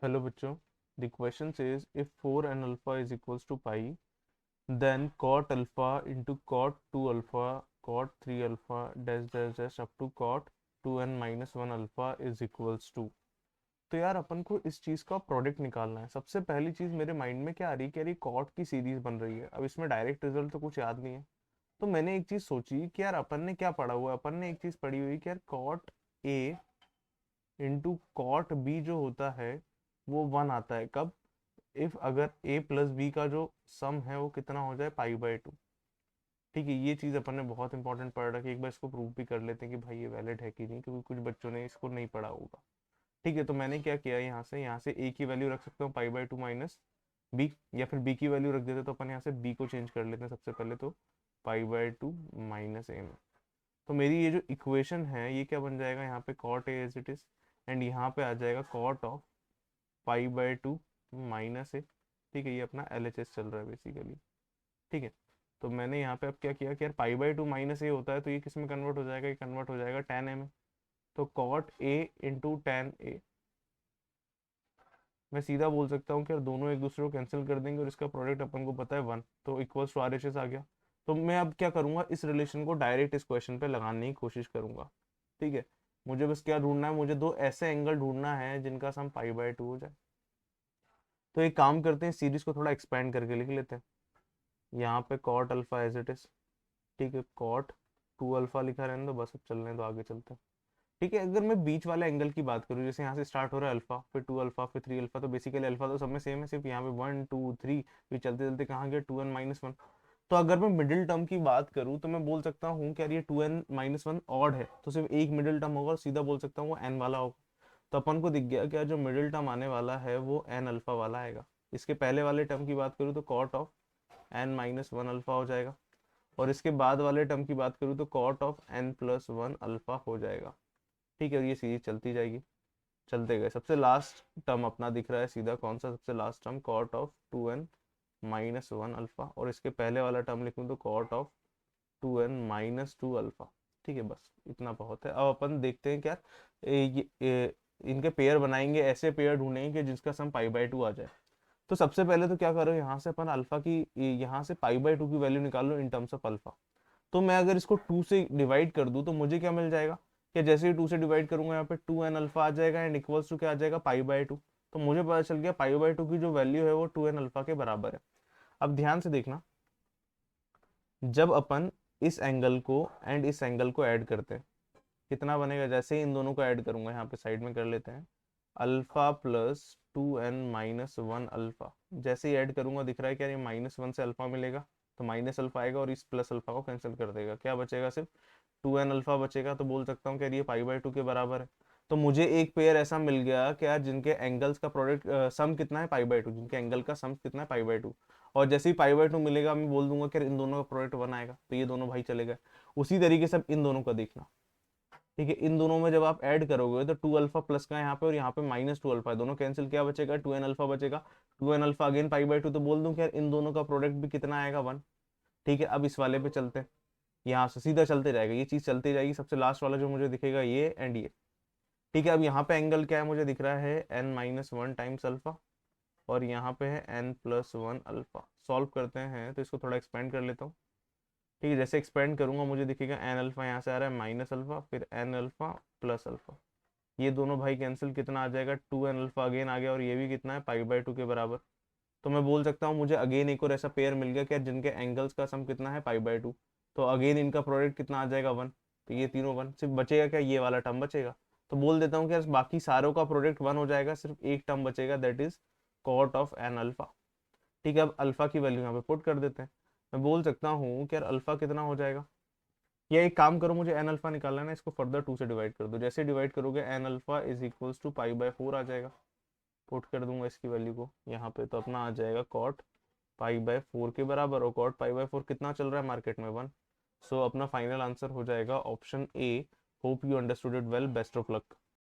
Hello बच्चों, the question says if 4n alpha is equals to pi, then cot alpha into cot 2 alpha, cot 3 alpha dash dash dash up to cot 2n minus 1 alpha is equals to। तो यार अपन को इस चीज का product निकालना है। सबसे पहली चीज मेरे माइंड में क्या आ रही है कि यार ये कॉट की सीरीज बन रही है। अब इसमें डायरेक्ट रिजल्ट तो कुछ याद नहीं है, तो मैंने एक चीज सोची कि यार अपन ने क्या पढ़ा हुआ है। अपन ने एक चीज पढ़ी हुई कि यार cot A into cot B जो होता है वो वन आता है कब, इफ अगर a प्लस बी का जो सम है वो कितना हो जाए पाई/2। ठीक है, ये चीज अपन ने बहुत इंपॉर्टेंट पढ़ रखी है। एक बार इसको प्रूव भी कर लेते हैं कि भाई ये वैलिड है कि नहीं, क्योंकि कुछ बच्चों ने इसको नहीं पढ़ा होगा। ठीक है, तो मैंने क्या किया, यहाँ से a की वैल्यू रख सकता हूँ पाई/2 माइनस बी, या फिर b की वैल्यू रख देते तो अपन यहाँ से b को चेंज कर लेते हैं सबसे पहले, तो पाई/2 माइनस a में। तो मेरी ये जो इक्वेशन है ये क्या बन जाएगा, यहाँ पे cot A as it is, and यहाँ पे आ जाएगा कॉट ऑफ पाई/2 माइनस ए। ठीक है, ये अपना LHS चल रहा है बेसिकली। ठीक है, तो मैंने यहाँ पे अब क्या किया कि यार पाई/2 माइनस ए होता है तो ये किस में कन्वर्ट हो जाएगा, ये कन्वर्ट हो जाएगा tan ए में। तो कॉट ए इंटू tan ए, मैं सीधा बोल सकता हूँ कि यार दोनों एक दूसरे को कैंसिल कर देंगे और इसका प्रोडक्ट अपन को पता है 1, तो इक्वल्स टू RHS आ गया। तो मैं अब क्या करूंगा, इस रिलेशन को डायरेक्ट इस क्वेश्चन पे लगाने की कोशिश करूंगा। ठीक है, मुझे बस क्या ढूंढना है, मुझे दो ऐसे एंगल ढूंढना है जिनका सम पाई/2 हो जाए। तो एक काम करते हैं, सीरीज को थोड़ा एक्सपेंड करके लिख लेते हैं। यहाँ पे cot alpha as it is, ठीक है, कॉट 2 अल्फा लिखा रहने दो, बस अब चलने दो, आगे चलते हैं। ठीक है, अगर मैं बीच वाले एंगल की बात करूँ, जैसे यहाँ से स्टार्ट हो रहा है अल्फा, फिर 2 अल्फा, फिर 3 अल्फा, तो बेसिकली अल्फा तो सब में सेम है, सिर्फ यहाँ पे 1 2 3, फिर चलते चलते कहाँ गया 2n माइनस 1। तो अगर मैं मिडिल टर्म की बात करूँ तो मैं बोल सकता हूँ कि यार ये 2n माइनस 1 ऑड है, तो सिर्फ एक मिडिल टर्म होगा और सीधा बोल सकता हूँ वो n वाला होगा। तो अपन को दिख गया कि यार जो मिडिल टर्म आने वाला है वो n अल्फा वाला आएगा। इसके पहले वाले टर्म की बात करूँ तो cot of n minus 1 alpha हो जाएगा, और इसके बाद वाले टर्म की बात करूँ तो cot of n plus 1 alpha हो जाएगा। ठीक है, और ये सीरीज चलती जाएगी, चलते गए। सबसे लास्ट टर्म अपना दिख रहा है सीधा, कौन सा सबसे last term, cot of 2n minus 1 alpha, और इसके पहले वाला टर्म लिखूँ तो cot of 2n minus 2 alpha. ठीक है, बस इतना बहुत है। अब अपन देखते हैं क्या इनके पेयर बनाएंगे, ऐसे पेयर ढूंढेंगे कि जिसका सम पाई/2 आ जाए। तो सबसे पहले तो क्या करो, यहाँ से अपन अल्फा की, यहाँ से पाई/2 की वैल्यू निकाल लो इन टर्म्स ऑफ अल्फा। तो मैं अगर इसको 2 से डिवाइड कर दूं तो मुझे क्या मिल जाएगा, कि जैसे ही 2 से डिवाइड करूंगा यहाँ पे 2n अल्फा आ जाएगा एंड इक्वल्स टू क्या आ जाएगा पाई/2। तो मुझे पता चल गया पाई/2 की जो वैल्यू है वो 2n अल्फा के बराबर है। अब ध्यान से देखना, जब अपन इस एंगल को एंड इस एंगल को ऐड करते हैं कितना बनेगा, जैसे ही इन दोनों को ऐड करूंगा, यहाँ पे साइड में कर लेते हैं, alpha plus 2n minus 1 alpha. जैसे ही ऐड करूंगा दिख रहा है क्या, ये -1 से अल्फा मिलेगा, तो माइनस अल्फा आएगा और इस प्लस अल्फा को कैंसिल कर देगा, क्या बचेगा, सिर्फ 2n अल्फा बचेगा। तो बोल सकता हूँ कि यार ये पाई/2 के बराबर है। तो मुझे एक पेयर ऐसा मिल गया कि यार जिनके एंगल्स का प्रोडक्ट सम कितना है पाई/2, जिनके एंगल का सम कितना है पाई/2। और जैसे ही पाई/2 मिलेगा मैं बोल दूंगा कि यार इन दोनों का प्रोडक्ट 1 आएगा, तो ये दोनों भाई चले गए। उसी तरीके से अब इन दोनों का देखना। ठीक है, इन दोनों में जब आप ऐड करोगे तो 2 अल्फा प्लस का यहाँ पे और यहाँ पे -2 अल्फा है, दोनों कैंसिल, क्या बचेगा 2n अल्फा बचेगा। 2n अल्फा अगेन पाई/2, तो बोल दूं कि यार इन दोनों का प्रोडक्ट भी कितना आएगा 1। ठीक है, अब इस वाले पे चलते हैं, यहाँ से सीधा चलते जाएगा, ये चीज चलती जाएगी। सबसे लास्ट वाला जो मुझे दिखेगा ये एंड ये। ठीक है, अब यहाँ पे एंगल क्या है, मुझे दिख रहा है n-1 टाइम्स अल्फा, और यहाँ पे है n+1 अल्फा। सॉल्व करते हैं तो इसको थोड़ा एक्सपेंड कर लेता हूँ। ठीक है, जैसे एक्सपेंड करूंगा मुझे दिखेगा n अल्फा, यहाँ से आ रहा है माइनस अल्फा, फिर n अल्फा प्लस अल्फा। ये दोनों भाई कैंसिल, कितना आ जाएगा 2n अल्फा अगेन आ गया, और ये भी कितना है पाई/2 के बराबर। तो मैं बोल सकता हूँ मुझे अगेन एक और ऐसा पेयर मिल गया कि जिनके एंगल्स का सम कितना है पाई/2। तो अगेन इनका प्रोडक्ट कितना आ जाएगा 1। तो ये तीनों 1, सिर्फ बचेगा क्या, ये वाला टर्म बचेगा। तो बोल देता हूँ कि यार बाकी सारों का प्रोडक्ट 1 हो जाएगा, सिर्फ एक टर्म बचेगा, that is cot of N alpha. ठीक है, अब अल्फा की वैल्यू यहाँ पे पुट कर देते हैं। मैं बोल सकता हूँ कि यार अल्फा कितना हो जाएगा, या एक काम करो, मुझे एन अल्फा निकालना है ना, इसको फर्दर 2 से डिवाइड कर दो। जैसे डिवाइड करोगे n alpha is equals to pi आ जाएगा। पुट कर दूंगा इसकी वैल्यू को यहाँ पे, तो अपना आ जाएगा कॉट पाई/4 के बराबर, और कॉट पाई/4 कितना चल रहा है मार्केट में 1। सो अपना फाइनल आंसर हो जाएगा option A. Hope you understood it well, best of luck.